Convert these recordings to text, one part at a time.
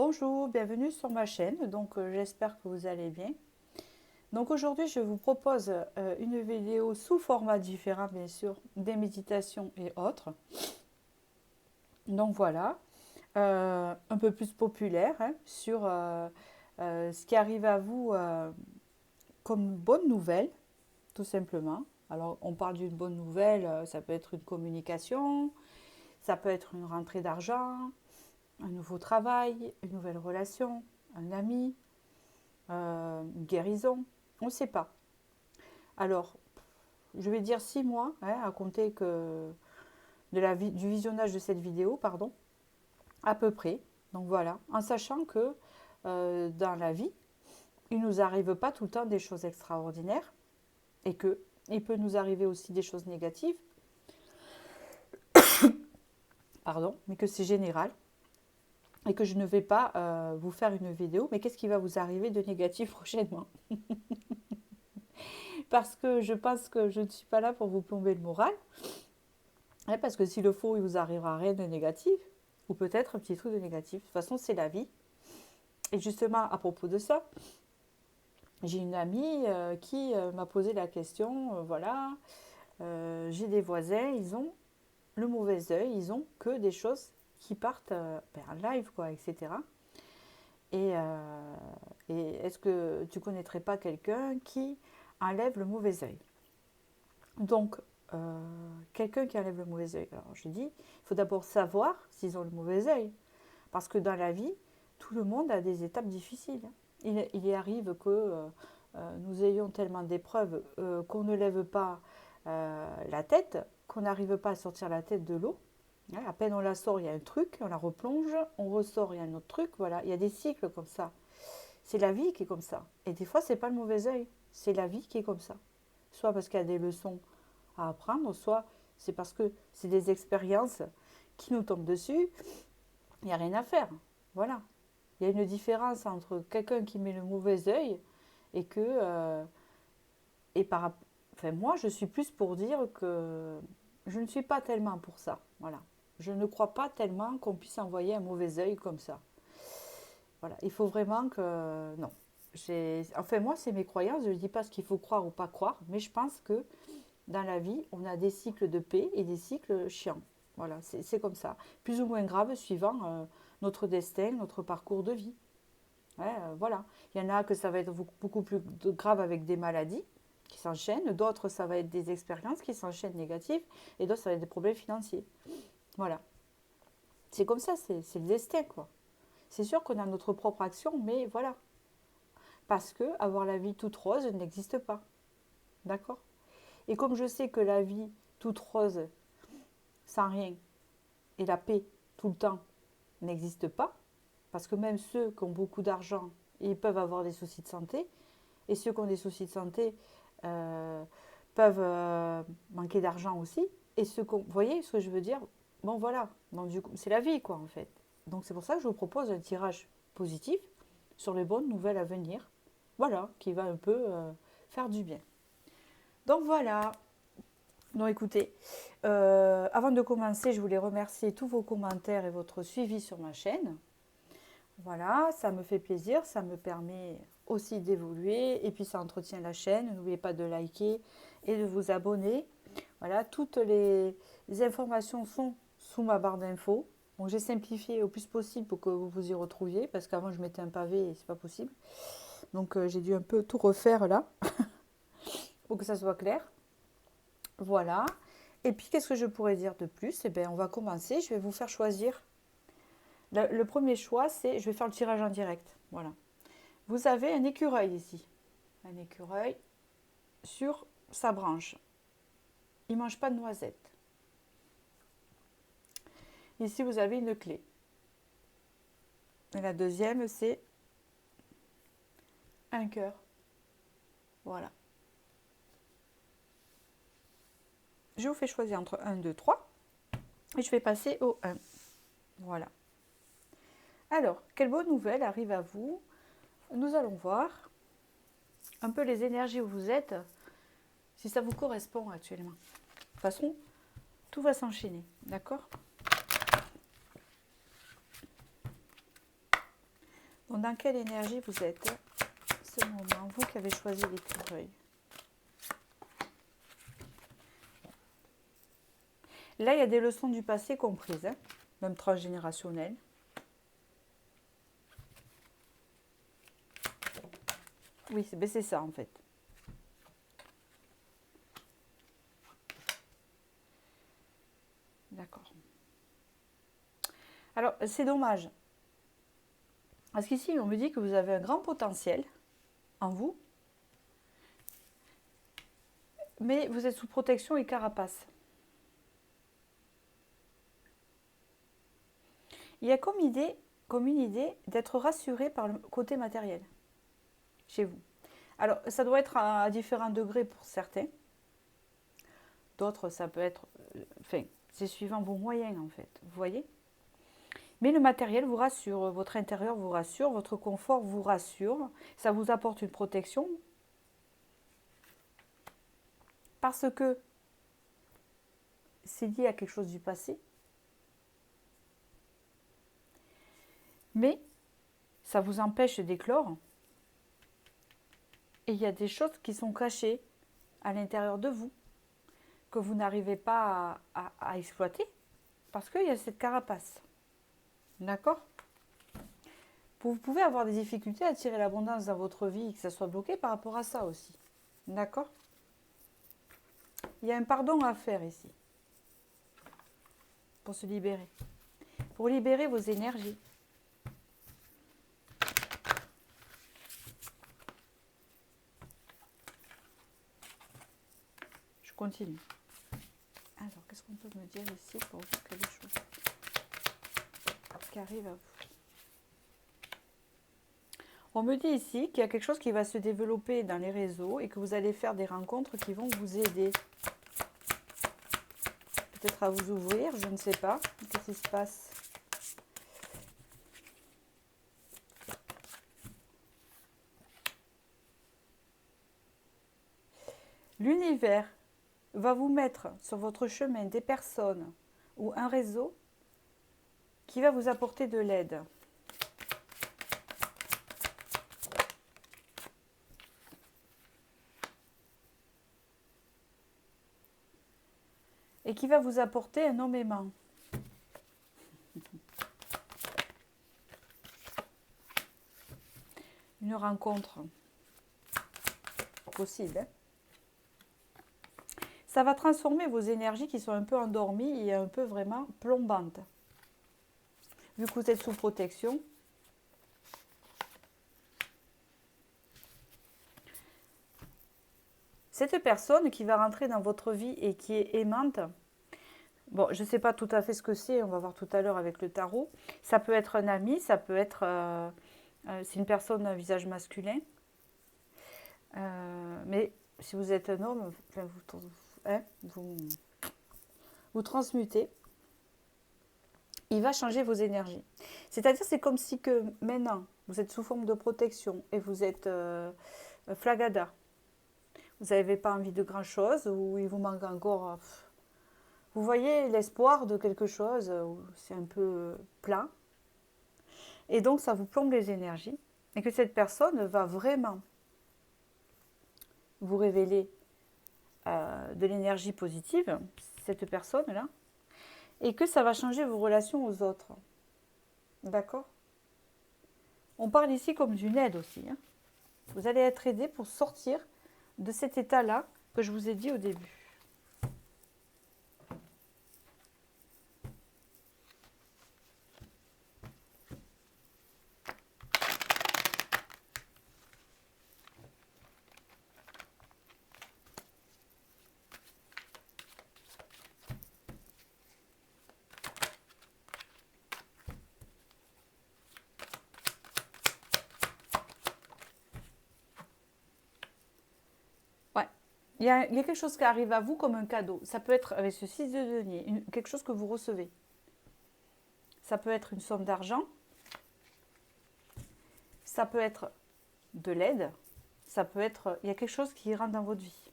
Bonjour, bienvenue sur ma chaîne, donc j'espère que vous allez bien. Donc aujourd'hui je vous propose une vidéo sous format différent bien sûr, des méditations et autres. Donc voilà, un peu plus populaire hein, sur ce qui arrive à vous comme bonne nouvelle, tout simplement. Alors on parle d'une bonne nouvelle, ça peut être une communication, ça peut être une rentrée d'argent, un nouveau travail, une nouvelle relation, un ami, une guérison, on ne sait pas. Alors, je vais dire 6 mois hein, à compter du visionnage de cette vidéo, pardon, à peu près. Donc voilà, en sachant que dans la vie, il ne nous arrive pas tout le temps des choses extraordinaires et que il peut nous arriver aussi des choses négatives, pardon, mais que c'est général et que je ne vais pas vous faire une vidéo. Mais qu'est-ce qui va vous arriver de négatif prochainement? Parce que je pense que je ne suis pas là pour vous plomber le moral. Ouais, parce que s'il le faut, il vous arrivera rien de négatif, ou peut-être un petit truc de négatif. De toute façon, c'est la vie. Et justement, à propos de ça, j'ai une amie qui m'a posé la question, voilà, j'ai des voisins, ils ont le mauvais œil, ils ont que des choses qui partent en live, quoi, etc. Et, euh, et est-ce que tu connaîtrais pas quelqu'un qui enlève le mauvais œil? Donc, quelqu'un qui enlève le mauvais œil. Alors, je dis, il faut d'abord savoir s'ils ont le mauvais œil. Parce que dans la vie, tout le monde a des étapes difficiles. Il y arrive que nous ayons tellement d'épreuves qu'on ne lève pas la tête, qu'on n'arrive pas à sortir la tête de l'eau. Hein, à peine on la sort, il y a un truc, on la replonge, on ressort, il y a un autre truc. Voilà, il y a des cycles comme ça. C'est la vie qui est comme ça. Et des fois, c'est pas le mauvais œil, c'est la vie qui est comme ça. Soit parce qu'il y a des leçons à apprendre, soit c'est parce que c'est des expériences qui nous tombent dessus, il n'y a rien à faire. Voilà. Il y a une différence entre quelqu'un qui met le mauvais œil et que. Et par, enfin, moi, je suis plus pour dire que je ne suis pas tellement pour ça. Voilà. Je ne crois pas tellement qu'on puisse envoyer un mauvais œil comme ça. Voilà. Il faut vraiment que. Non. Enfin, moi, c'est mes croyances. Je ne dis pas ce qu'il faut croire ou pas croire, mais je pense que dans la vie, on a des cycles de paix et des cycles chiants. Voilà, c'est comme ça. Plus ou moins grave suivant notre destin, notre parcours de vie. Ouais, voilà. Il y en a que ça va être beaucoup plus grave avec des maladies qui s'enchaînent, d'autres ça va être des expériences qui s'enchaînent négatives, et d'autres ça va être des problèmes financiers. Voilà. C'est comme ça, c'est le destin, quoi. C'est sûr qu'on a notre propre action, mais voilà. Parce que avoir la vie toute rose n'existe pas. D'accord? Et comme je sais que la vie toute rose, sans rien, et la paix tout le temps n'existe pas, parce que même ceux qui ont beaucoup d'argent, ils peuvent avoir des soucis de santé, et ceux qui ont des soucis de santé euh, peuvent manquer d'argent aussi, et vous voyez ce que je veux dire? Bon voilà, donc, du coup, c'est la vie quoi en fait. Donc c'est pour ça que je vous propose un tirage positif sur les bonnes nouvelles à venir, voilà, qui va un peu faire du bien. Donc voilà, donc écoutez, avant de commencer, je voulais remercier tous vos commentaires et votre suivi sur ma chaîne. Voilà, ça me fait plaisir, ça me permet aussi d'évoluer et puis ça entretient la chaîne. N'oubliez pas de liker et de vous abonner. Voilà, toutes les informations sont sous ma barre d'infos. Donc j'ai simplifié au plus possible pour que vous vous y retrouviez parce qu'avant je mettais un pavé et c'est pas possible. Donc j'ai dû un peu tout refaire là pour que ça soit clair. Voilà. Et puis qu'est-ce que je pourrais dire de plus? Eh bien, on va commencer. Je vais vous faire choisir. Le premier choix, c'est je vais faire le tirage en direct. Voilà. Vous avez un écureuil ici. Un écureuil sur sa branche. Il ne mange pas de noisettes. Ici, vous avez une clé. Et la deuxième, c'est un cœur. Voilà. Je vous fais choisir entre 1, 2, 3. Et je vais passer au 1. Voilà. Alors, quelle bonne nouvelle arrive à vous? Nous allons voir un peu les énergies où vous êtes, si ça vous correspond actuellement. De toute façon, tout va s'enchaîner, d'accord? Donc, dans quelle énergie vous êtes ce moment, vous qui avez choisi l'écureuil? Là, il y a des leçons du passé comprises, hein, même transgénérationnelles. Oui, c'est ça en fait. D'accord. Alors, c'est dommage. Parce qu'ici, on me dit que vous avez un grand potentiel en vous, mais vous êtes sous protection et carapace. Il y a comme une idée d'être rassuré par le côté matériel chez vous. Alors, ça doit être à différents degrés pour certains. D'autres, ça peut être... Enfin, c'est suivant vos moyens, en fait. Vous voyez? Mais le matériel vous rassure, votre intérieur vous rassure, votre confort vous rassure. Ça vous apporte une protection. Parce que c'est lié à quelque chose du passé. Mais ça vous empêche d'éclore. Et il y a des choses qui sont cachées à l'intérieur de vous, que vous n'arrivez pas à exploiter, parce qu'il y a cette carapace. D'accord? Vous pouvez avoir des difficultés à attirer l'abondance dans votre vie, que ça soit bloqué par rapport à ça aussi. D'accord? Il y a un pardon à faire ici, pour se libérer. Pour libérer vos énergies. Je continue. Alors, qu'est-ce qu'on peut me dire ici pour vous qu'il y a des choses qui arrivent à vous? On me dit ici qu'il y a quelque chose qui va se développer dans les réseaux et que vous allez faire des rencontres qui vont vous aider. Peut-être à vous ouvrir, je ne sais pas. Qu'est-ce qui se passe? L'univers va vous mettre sur votre chemin des personnes ou un réseau qui va vous apporter de l'aide. Et qui va vous apporter énormément. Une rencontre possible. Ça va transformer vos énergies qui sont un peu endormies et un peu vraiment plombantes. Vu que vous êtes sous protection. Cette personne qui va rentrer dans votre vie et qui est aimante, bon, je ne sais pas tout à fait ce que c'est, on va voir tout à l'heure avec le tarot. Ça peut être un ami, ça peut être... c'est une personne à visage masculin. Mais si vous êtes un homme, enfin, vous transmutez. Il va changer vos énergies. C'est-à-dire, c'est comme si que maintenant, vous êtes sous forme de protection et vous êtes flagada. Vous n'avez pas envie de grand-chose ou il vous manque encore... Vous voyez l'espoir de quelque chose, c'est un peu plat. Et donc, ça vous plombe les énergies. Et que cette personne va vraiment vous révéler de l'énergie positive, cette personne-là. Et que ça va changer vos relations aux autres. D'accord? On parle ici comme d'une aide aussi. Hein. Vous allez être aidé pour sortir de cet état-là que je vous ai dit au début. Il y a quelque chose qui arrive à vous comme un cadeau. Ça peut être avec ce 6 de denier, quelque chose que vous recevez. Ça peut être une somme d'argent. Ça peut être de l'aide. Ça peut être... Il y a quelque chose qui rentre dans votre vie.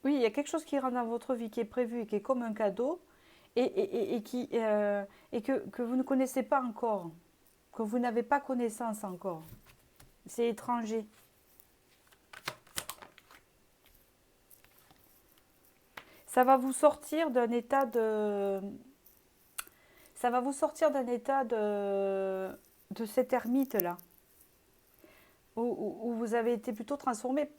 Oui, il y a quelque chose qui rentre dans votre vie, qui est prévu et qui est comme un cadeau et que vous ne connaissez pas encore, que vous n'avez pas connaissance encore. C'est étranger. Ça va vous sortir d'un état de... Ça va vous sortir d'un état de cette ermite-là, où vous avez été plutôt transformé.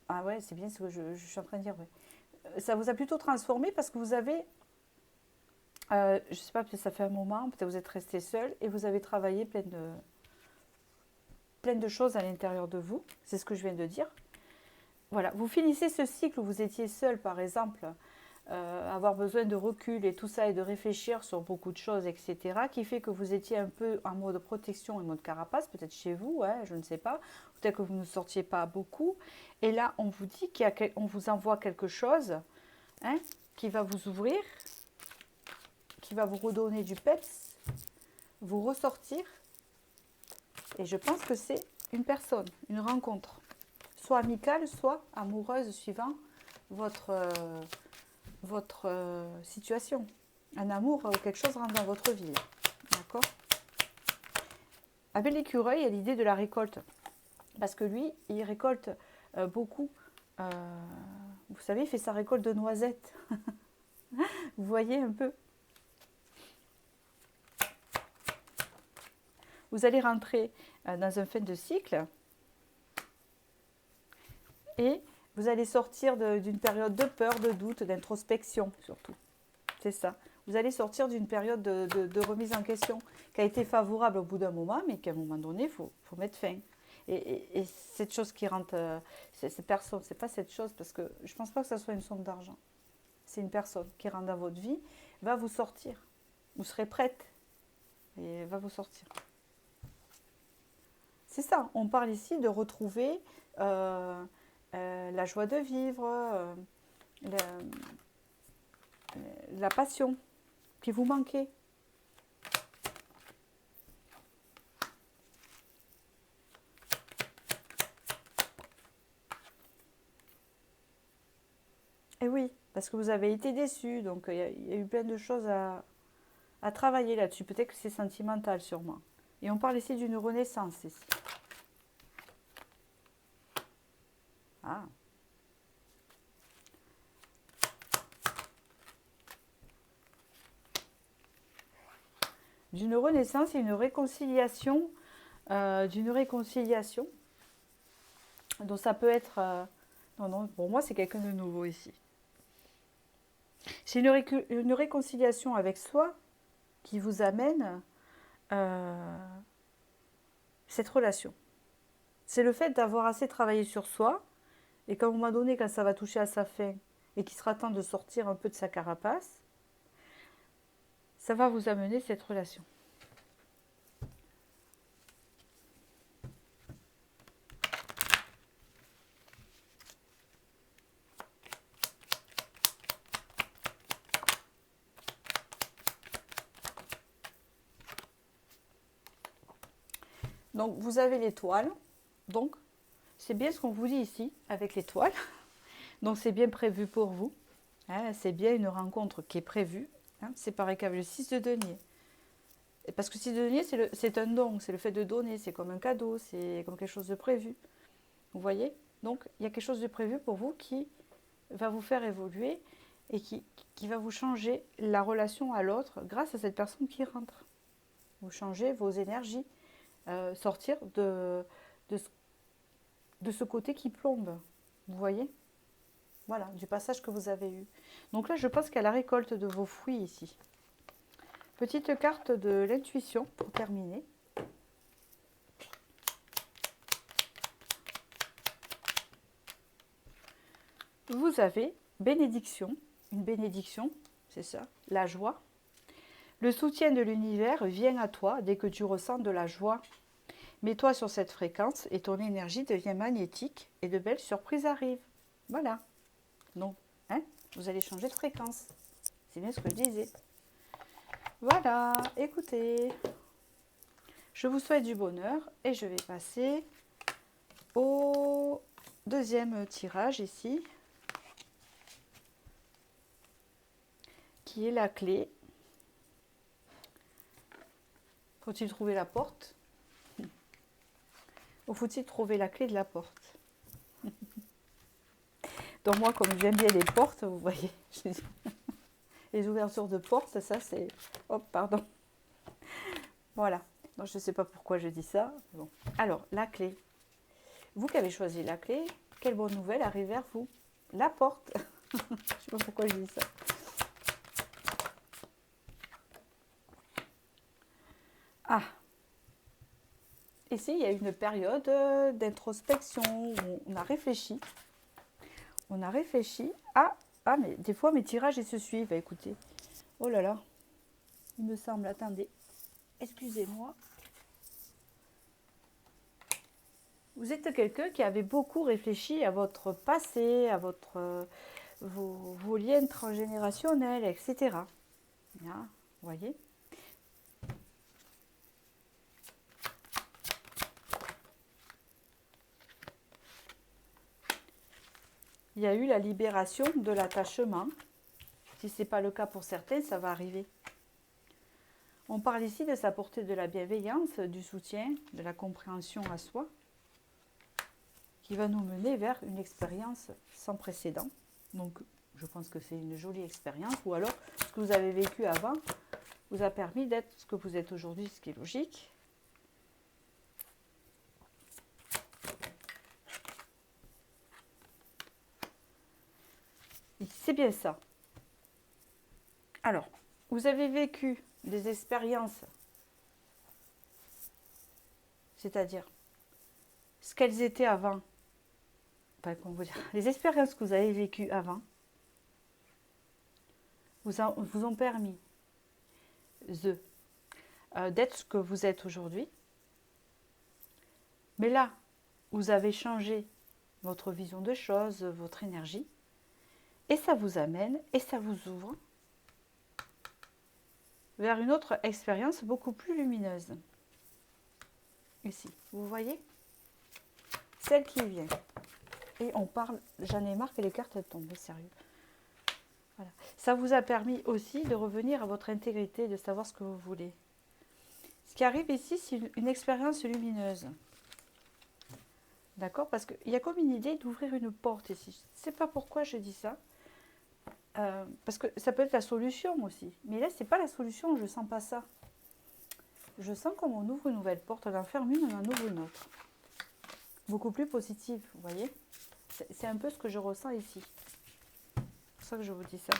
Ah ouais, c'est bien ce que je suis en train de dire. Ouais. Ça vous a plutôt transformé parce que vous avez, je sais pas, peut-être ça fait un moment, peut-être vous êtes resté seul et vous avez travaillé plein de choses à l'intérieur de vous. C'est ce que je viens de dire. Voilà, vous finissez ce cycle où vous étiez seul, par exemple, avoir besoin de recul et tout ça et de réfléchir sur beaucoup de choses, etc., qui fait que vous étiez un peu en mode protection, en mode carapace, peut-être chez vous, ouais, je ne sais pas, peut-être que vous ne sortiez pas beaucoup. Et là, on vous dit qu'on vous envoie quelque chose, hein, qui va vous ouvrir, qui va vous redonner du peps, vous ressortir. Et je pense que c'est une personne, une rencontre, soit amicale, soit amoureuse, suivant votre situation. Un amour ou quelque chose rentre dans votre vie. D'accord? Avec l'écureuil, il y a l'idée de la récolte. Parce que lui, il récolte beaucoup. euh, vous savez, il fait sa récolte de noisettes. Vous voyez un peu? Vous allez rentrer dans un fin de cycle et vous allez sortir d'une période de peur, de doute, d'introspection surtout. C'est ça. Vous allez sortir d'une période de remise en question qui a été favorable au bout d'un moment, mais qu'à un moment donné, il faut mettre fin. Et cette chose qui rentre, cette personne, c'est pas cette chose, parce que je pense pas que ça soit une somme d'argent. C'est une personne qui rentre dans votre vie, va vous sortir. Vous serez prête et va vous sortir. C'est ça, on parle ici de retrouver la joie de vivre, la, la passion qui vous manquait. Et oui, parce que vous avez été déçu, donc il y a eu plein de choses à travailler là-dessus. Peut-être que c'est sentimental sûrement. Et on parle ici d'une renaissance ici. Ah. D'une renaissance et une réconciliation, d'une réconciliation. Donc ça peut être... non, non, pour moi c'est quelqu'un de nouveau ici. C'est une réconciliation avec soi qui vous amène cette relation. C'est le fait d'avoir assez travaillé sur soi et qu'à un moment donné, quand ça va toucher à sa fin et qu'il sera temps de sortir un peu de sa carapace, ça va vous amener cette relation. Donc vous avez l'étoile, donc c'est bien ce qu'on vous dit ici avec l'étoile. Donc c'est bien prévu pour vous. Hein, c'est bien une rencontre qui est prévue. Hein, c'est pareil qu'avec le 6 de denier. Parce que le 6 de denier, c'est un don, c'est le fait de donner, c'est comme un cadeau, c'est comme quelque chose de prévu. Vous voyez? Donc il y a quelque chose de prévu pour vous qui va vous faire évoluer et qui va vous changer la relation à l'autre grâce à cette personne qui rentre. Vous changez vos énergies, sortir de ce côté qui plombe. Vous voyez? Voilà, du passage que vous avez eu. Donc là, je pense qu'il y a la récolte de vos fruits ici. Petite carte de l'intuition pour terminer. Vous avez bénédiction, une bénédiction, c'est ça, la joie. Le soutien de l'univers vient à toi dès que tu ressens de la joie. Mets-toi sur cette fréquence et ton énergie devient magnétique et de belles surprises arrivent. Voilà. Donc, hein, vous allez changer de fréquence. C'est bien ce que je disais. Voilà, écoutez. Je vous souhaite du bonheur et je vais passer au deuxième tirage ici. qui est la clé? Faut-il trouver la porte? Ou faut-il trouver la clé de la porte? Donc moi, comme j'aime bien les portes, vous voyez, les ouvertures de portes, ça c'est... Hop, pardon. Voilà. Donc je ne sais pas pourquoi je dis ça. Bon. Alors, la clé. Vous qui avez choisi la clé, quelle bonne nouvelle arrive vers vous? La porte. Je ne sais pas pourquoi je dis ça. Ah. Ici, il y a une période d'introspection où on a réfléchi. On a réfléchi. Ah, mais des fois, mes tirages, ils se suivent. Écoutez. Oh là là. Il me semble. Attendez. Excusez-moi. Vous êtes quelqu'un qui avait beaucoup réfléchi à votre passé, à vos liens transgénérationnels, etc. Là, vous voyez? Il y a eu la libération de l'attachement. Si ce n'est pas le cas pour certains, ça va arriver. On parle ici de s'apporter de la bienveillance, du soutien, de la compréhension à soi, qui va nous mener vers une expérience sans précédent. Donc, je pense que c'est une jolie expérience. Ou alors, ce que vous avez vécu avant vous a permis d'être ce que vous êtes aujourd'hui, ce qui est logique. C'est bien ça. Alors, vous avez vécu des expériences, c'est-à-dire ce qu'elles étaient avant, enfin, comment vous dire, les expériences que vous avez vécues avant vous ont permis d'être ce que vous êtes aujourd'hui. Mais là, vous avez changé votre vision de choses, votre énergie, et ça vous amène et ça vous ouvre vers une autre expérience beaucoup plus lumineuse. Ici, vous voyez? Celle qui vient. Et on parle, j'en ai marre que les cartes tombent, sérieux. Voilà. Ça vous a permis aussi de revenir à votre intégrité, de savoir ce que vous voulez. Ce qui arrive ici, c'est une expérience lumineuse. D'accord? Parce qu'il y a comme une idée d'ouvrir une porte ici. Je ne sais pas pourquoi je dis ça. Parce que ça peut être la solution aussi. Mais là, ce n'est pas la solution, je ne sens pas ça. Je sens comme on ouvre une nouvelle porte, on en ferme une, on en ouvre une autre. Beaucoup plus positive, vous voyez? C'est un peu ce que je ressens ici. C'est pour ça que je vous dis ça.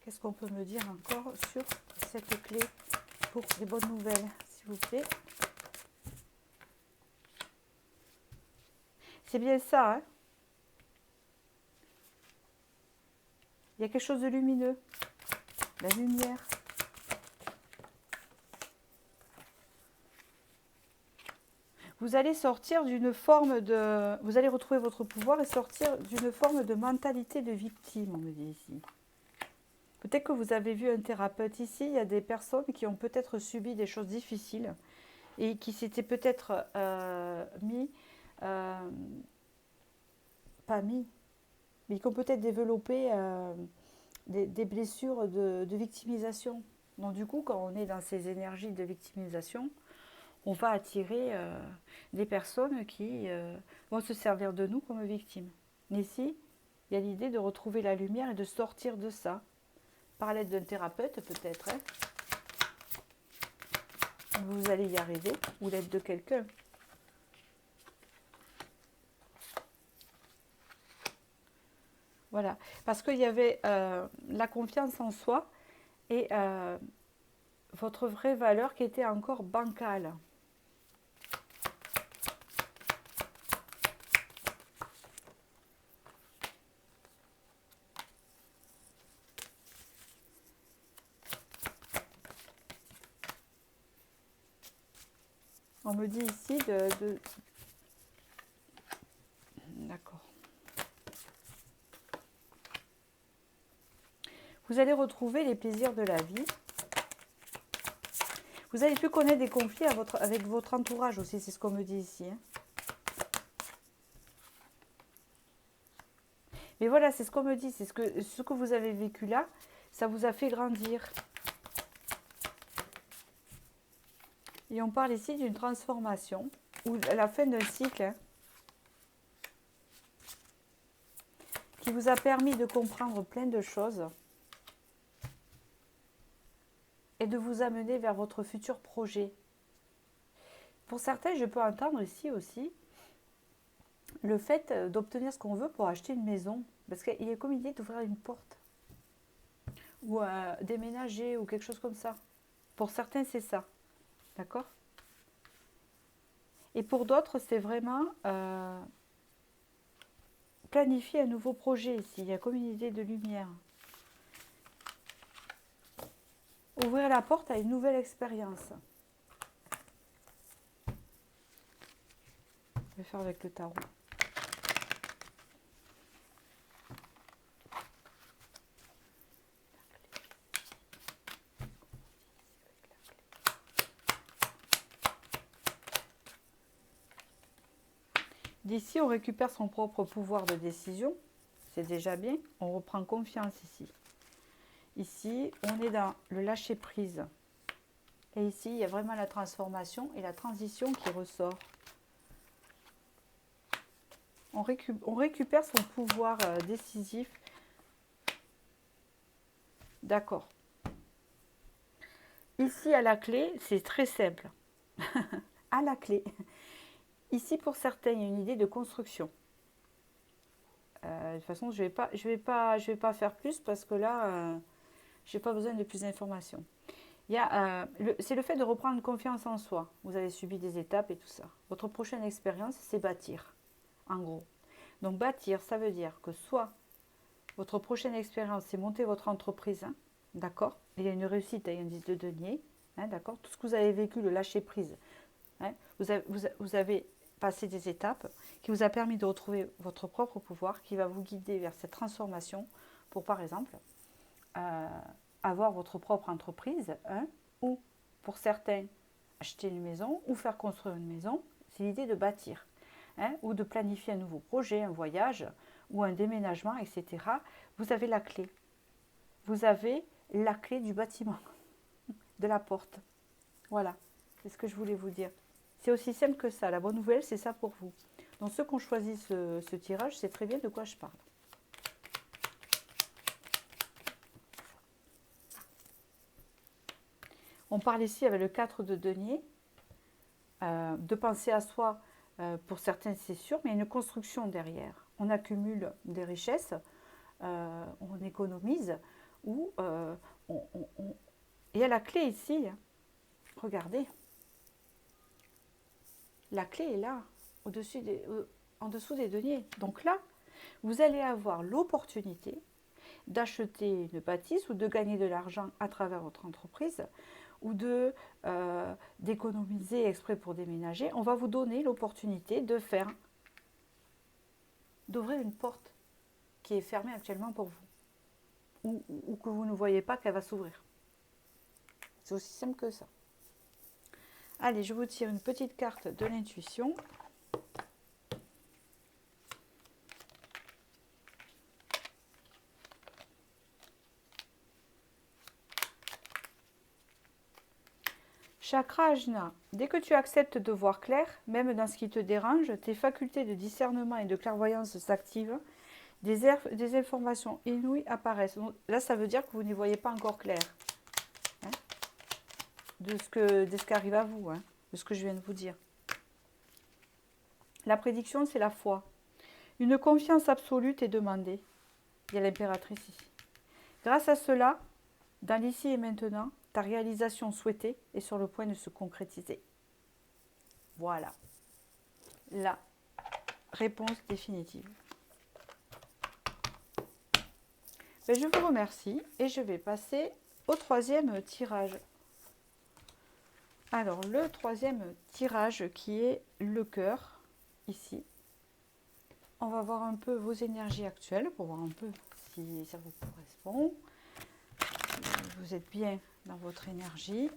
Qu'est-ce qu'on peut me dire encore sur cette clé pour les bonnes nouvelles, s'il vous plaît? C'est bien ça, hein? Il y a quelque chose de lumineux. La lumière. Vous allez sortir d'une forme de... Vous allez retrouver votre pouvoir et sortir d'une forme de mentalité de victime, on me dit ici. Peut-être que vous avez vu un thérapeute ici. Il y a des personnes qui ont peut-être subi des choses difficiles et qui s'étaient peut-être pas mis, mais qui ont peut-être développé des blessures de victimisation. Donc du coup, quand on est dans ces énergies de victimisation, on va attirer des personnes qui vont se servir de nous comme victimes. Mais ici, il y a l'idée de retrouver la lumière et de sortir de ça, par l'aide d'un thérapeute peut-être. Hein. Vous allez y arriver, ou l'aide de quelqu'un. Voilà, parce qu'il y avait la confiance en soi et votre vraie valeur qui était encore bancale. On me dit ici D'accord. Vous allez retrouver les plaisirs de la vie. Vous avez pu connaître des conflits avec votre entourage aussi, c'est ce qu'on me dit ici. Hein. Mais voilà, c'est ce qu'on me dit, c'est ce que vous avez vécu là, ça vous a fait grandir. Et on parle ici d'une transformation, ou à la fin d'un cycle, hein, qui vous a permis de comprendre plein de choses et de vous amener vers votre futur projet. Pour certains, je peux entendre ici aussi le fait d'obtenir ce qu'on veut pour acheter une maison. Parce qu'il y a comme idée d'ouvrir une porte. Ou déménager ou quelque chose comme ça. Pour certains, c'est ça. D'accord? Et pour d'autres, c'est vraiment planifier un nouveau projet ici. Il y a comme une idée de lumière. Ouvrir la porte à une nouvelle expérience. Je vais faire avec le tarot. D'ici, on récupère son propre pouvoir de décision. C'est déjà bien. On reprend confiance ici. Ici, on est dans le lâcher-prise. Et ici, il y a vraiment la transformation et la transition qui ressort. On récupère son pouvoir décisif. D'accord. Ici, à la clé, c'est très simple. À la clé. Ici, pour certains, il y a une idée de construction. De toute façon, je vais pas faire plus parce que là, je n'ai pas besoin de plus d'informations. C'est le fait de reprendre confiance en soi. Vous avez subi des étapes et tout ça. Votre prochaine expérience, c'est bâtir, en gros. Donc bâtir, ça veut dire que soit votre prochaine expérience, c'est monter votre entreprise, hein, d'accord? Il y a une réussite, il y a un 10 de denier, hein, d'accord? Tout ce que vous avez vécu, le lâcher prise, hein, vous avez passé des étapes qui vous a permis de retrouver votre propre pouvoir, qui va vous guider vers cette transformation pour, par exemple, avoir votre propre entreprise, hein, ou pour certains, acheter une maison ou faire construire une maison. C'est l'idée de bâtir, hein, ou de planifier un nouveau projet, un voyage ou un déménagement, etc. Vous avez la clé. Vous avez la clé du bâtiment, de la porte. Voilà, c'est ce que je voulais vous dire. C'est aussi simple que ça. La bonne nouvelle, c'est ça pour vous. Donc ceux qui ont choisi ce tirage, c'est très bien de quoi je parle. On parle ici avec le 4 de denier, de penser à soi, pour certains c'est sûr, mais il y a une construction derrière. On accumule des richesses, on économise, ou il y a la clé ici, regardez, la clé est là, en dessous des deniers. Donc là, vous allez avoir l'opportunité d'acheter une bâtisse ou de gagner de l'argent à travers votre entreprise, ou d'économiser exprès pour déménager. On va vous donner l'opportunité d'ouvrir une porte qui est fermée actuellement pour vous, ou que vous ne voyez pas qu'elle va s'ouvrir. C'est aussi simple que ça. Allez, je vous tire une petite carte de l'intuition. Chakra Ajna, dès que tu acceptes de voir clair, même dans ce qui te dérange, tes facultés de discernement et de clairvoyance s'activent, des informations inouïes apparaissent. Donc, là, ça veut dire que vous n'y voyez pas encore clair, hein, de ce qui arrive à vous, hein, de ce que je viens de vous dire. La prédiction, c'est la foi. Une confiance absolue est demandée. Il y a l'impératrice ici. Grâce à cela, dans l'ici et maintenant, ta réalisation souhaitée est sur le point de se concrétiser. Voilà. La réponse définitive. Ben, je vous remercie et je vais passer au troisième tirage. Alors, le troisième tirage qui est le cœur, ici. On va voir un peu vos énergies actuelles pour voir un peu si ça vous correspond. Vous êtes bien dans votre énergie.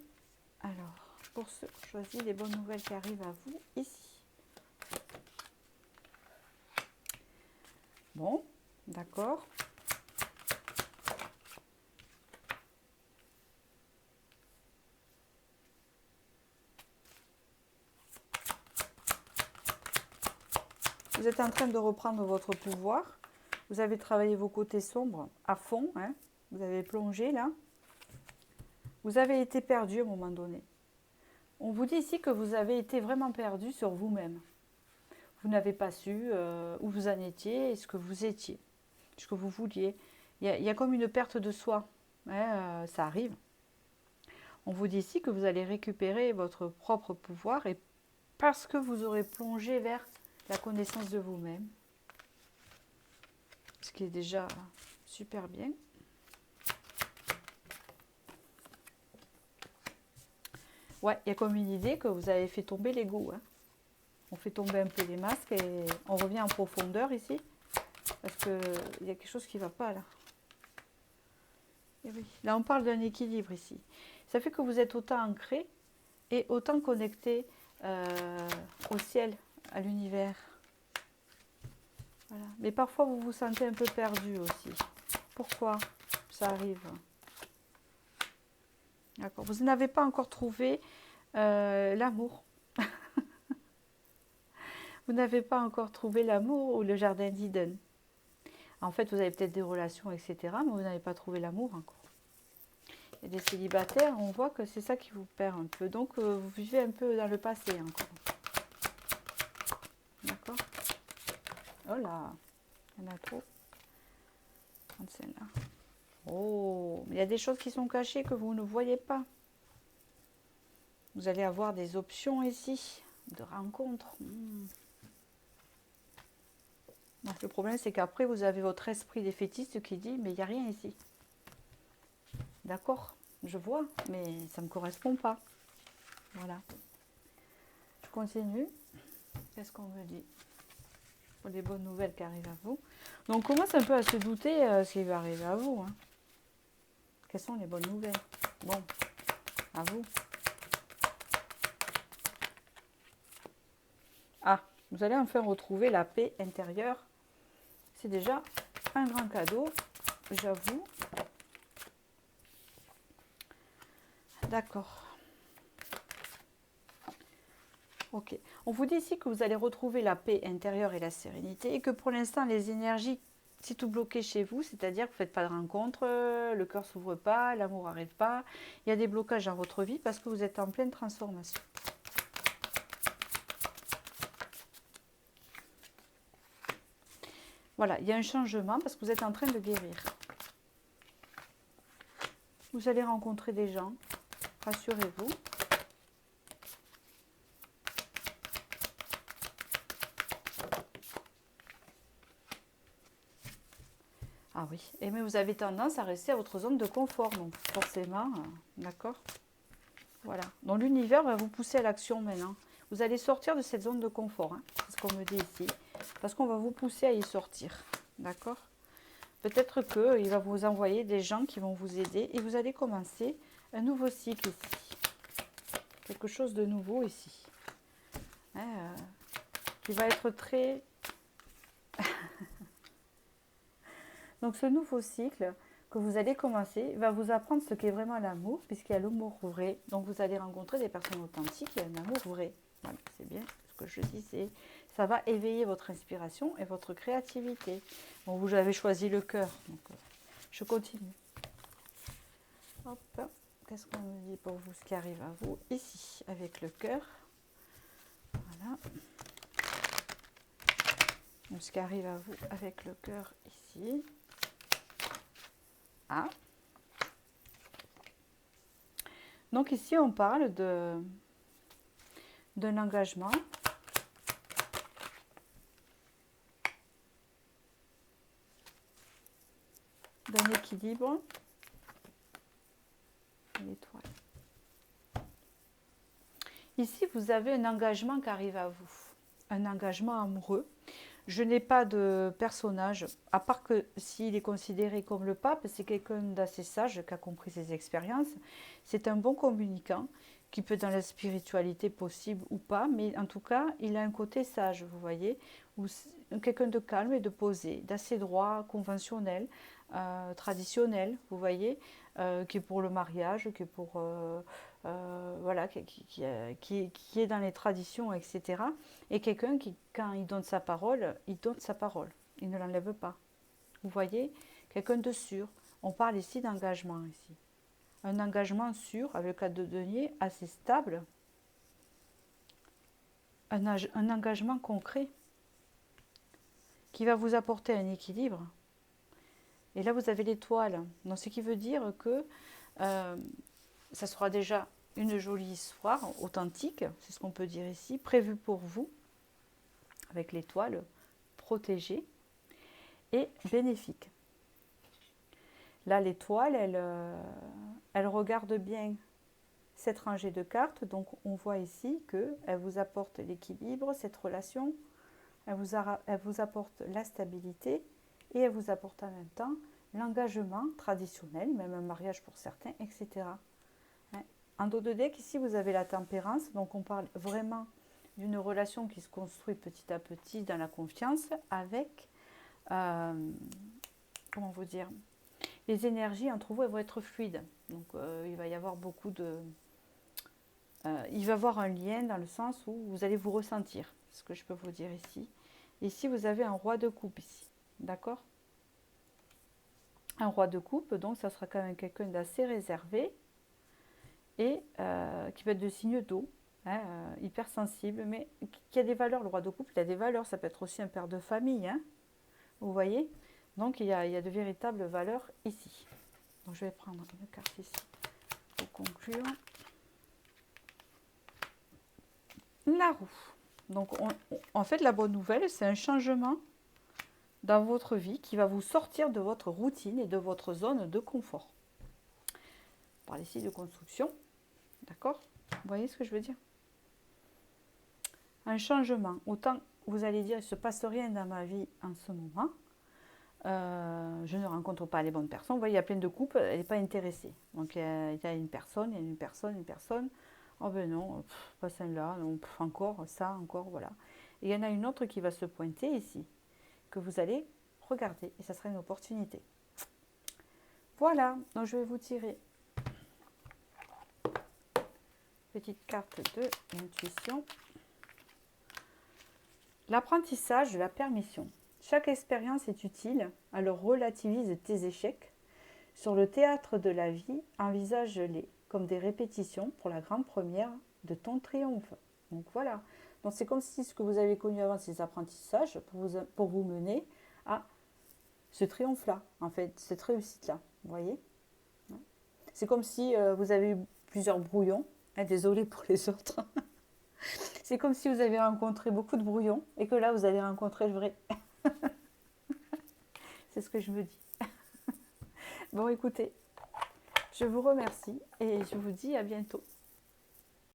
Alors, pour ceux qui ont choisi les bonnes nouvelles qui arrivent à vous ici. Bon, D'accord? Vous êtes en train de reprendre votre pouvoir. Vous avez travaillé vos côtés sombres à fond, hein. Vous avez plongé là. Vous avez été perdu à un moment donné. On vous dit ici que vous avez été vraiment perdu sur vous-même. Vous n'avez pas su où vous en étiez et ce que vous étiez, ce que vous vouliez. Il y a comme une perte de soi. Ouais, ça arrive. On vous dit ici que vous allez récupérer votre propre pouvoir et parce que vous aurez plongé vers la connaissance de vous-même, ce qui est déjà super bien. Ouais, il y a comme une idée que vous avez fait tomber l'ego. Hein. On fait tomber un peu les masques et on revient en profondeur ici. Parce qu'il y a quelque chose qui ne va pas là. Et oui. Là, on parle d'un équilibre ici. Ça fait que vous êtes autant ancré et autant connecté au ciel, à l'univers. Voilà. Mais parfois, vous vous sentez un peu perdu aussi. Pourquoi ça arrive? D'accord. Vous n'avez pas encore trouvé l'amour. Vous n'avez pas encore trouvé l'amour ou le jardin d'Eden. En fait, vous avez peut-être des relations, etc. Mais vous n'avez pas trouvé l'amour encore. Et des célibataires, on voit que c'est ça qui vous perd un peu. Donc, vous vivez un peu dans le passé encore. D'accord? Oh là, il y en a trop. Prendre celle-là. Oh, il y a des choses qui sont cachées que vous ne voyez pas. Vous allez avoir des options ici, de rencontres. Le problème, c'est qu'après, vous avez votre esprit défaitiste qui dit, mais il n'y a rien ici. D'accord, je vois, mais ça ne me correspond pas. Voilà. Je continue. Qu'est-ce qu'on me dit? Pour les bonnes nouvelles qui arrivent à vous. Donc, on commence un peu à se douter ce qui va arriver à vous. Hein. Quelles sont les bonnes nouvelles? Bon, à vous. Ah, vous allez enfin retrouver la paix intérieure. C'est déjà un grand cadeau, j'avoue. D'accord. Ok. On vous dit ici que vous allez retrouver la paix intérieure et la sérénité et que pour l'instant, les énergies, c'est tout bloqué chez vous, c'est-à-dire que vous ne faites pas de rencontre, le cœur ne s'ouvre pas, l'amour n'arrive pas. Il y a des blocages dans votre vie parce que vous êtes en pleine transformation. Voilà, il y a un changement parce que vous êtes en train de guérir. Vous allez rencontrer des gens, rassurez-vous. Ah oui, et mais vous avez tendance à rester à votre zone de confort, donc forcément, d'accord? Voilà, donc l'univers va vous pousser à l'action maintenant. Vous allez sortir de cette zone de confort, hein, c'est ce qu'on me dit ici, parce qu'on va vous pousser à y sortir, d'accord? Peut-être qu'il va vous envoyer des gens qui vont vous aider et vous allez commencer un nouveau cycle ici. Quelque chose de nouveau ici. Hein, qui va être très... Donc ce nouveau cycle que vous allez commencer va vous apprendre ce qu'est vraiment l'amour, puisqu'il y a l'amour vrai. Donc vous allez rencontrer des personnes authentiques, il y a un amour vrai. Voilà, c'est bien ce que je disais. Ça va éveiller votre inspiration et votre créativité. Bon, vous avez choisi le cœur, donc je continue. Hop, qu'est-ce qu'on me dit pour vous, ce qui arrive à vous ici, avec le cœur. Voilà. Donc, ce qui arrive à vous avec le cœur ici. Ah. Donc ici, on parle d'un engagement. D'un équilibre. L'étoile. Ici, vous avez un engagement qui arrive à vous. Un engagement amoureux. Je n'ai pas de personnage, à part que s'il est considéré comme le pape, c'est quelqu'un d'assez sage qui a compris ses expériences. C'est un bon communicant qui peut être dans la spiritualité possible ou pas, mais en tout cas, il a un côté sage, vous voyez, ou quelqu'un de calme et de posé, d'assez droit, conventionnel, traditionnel, vous voyez, qui est pour le mariage, qui est pour voilà, qui est dans les traditions, etc. Et quelqu'un qui, quand il donne sa parole, il donne sa parole, il ne l'enlève pas. Vous voyez, quelqu'un de sûr. On parle ici d'engagement ici. Un engagement sûr avec la de denier assez stable, un engagement concret qui va vous apporter un équilibre. Et là, vous avez l'étoile. Donc, ce qui veut dire que ça sera déjà une jolie histoire authentique, c'est ce qu'on peut dire ici, prévue pour vous, avec l'étoile, protégée et bénéfique. Là, l'étoile, elle regarde bien cette rangée de cartes. Donc, on voit ici qu'elle vous apporte l'équilibre, cette relation. Elle vous apporte la stabilité et elle vous apporte en même temps l'engagement traditionnel, même un mariage pour certains, etc. En dos de deck, ici, vous avez la tempérance. Donc, on parle vraiment d'une relation qui se construit petit à petit dans la confiance avec, comment vous dire, les énergies entre vous, elles vont être fluides. Donc, il va y avoir beaucoup de... il va y avoir un lien dans le sens où vous allez vous ressentir. C'est ce que je peux vous dire ici. Ici, vous avez un roi de coupe ici. D'accord? Un roi de coupe, donc ça sera quand même quelqu'un d'assez réservé et qui va être de signe d'eau, hein, hypersensible, mais qui a des valeurs. Le roi de coupe, il a des valeurs. Ça peut être aussi un père de famille, hein, vous voyez? Donc, il y a de véritables valeurs ici. Donc, je vais prendre une carte ici pour conclure. La roue. Donc, en fait, la bonne nouvelle, c'est un changement dans votre vie qui va vous sortir de votre routine et de votre zone de confort. On parle ici de construction. D'accord? Vous voyez ce que je veux dire? Un changement. Autant vous allez dire, il ne se passe rien dans ma vie en ce moment. Je ne rencontre pas les bonnes personnes. Vous voyez, il y a plein de couples, elle n'est pas intéressée. Donc, il y a une personne, une personne. Oh ben non, pas celle-là, encore ça, encore, voilà. Et il y en a une autre qui va se pointer ici, que vous allez regarder, et ça sera une opportunité. Voilà, donc je vais vous tirer petite carte de l'intuition. L'apprentissage de la permission. Chaque expérience est utile, alors relativise tes échecs. Sur le théâtre de la vie, envisage-les comme des répétitions pour la grande première de ton triomphe. Donc voilà. Donc c'est comme si ce que vous avez connu avant, ces apprentissages, pour vous mener à ce triomphe-là, en fait, cette réussite-là. Vous voyez? C'est comme si vous avez eu plusieurs brouillons. Désolée pour les autres. C'est comme si vous avez rencontré beaucoup de brouillons et que là, vous allez rencontrer le vrai. C'est ce que je me dis. Bon, écoutez, je vous remercie et je vous dis à bientôt.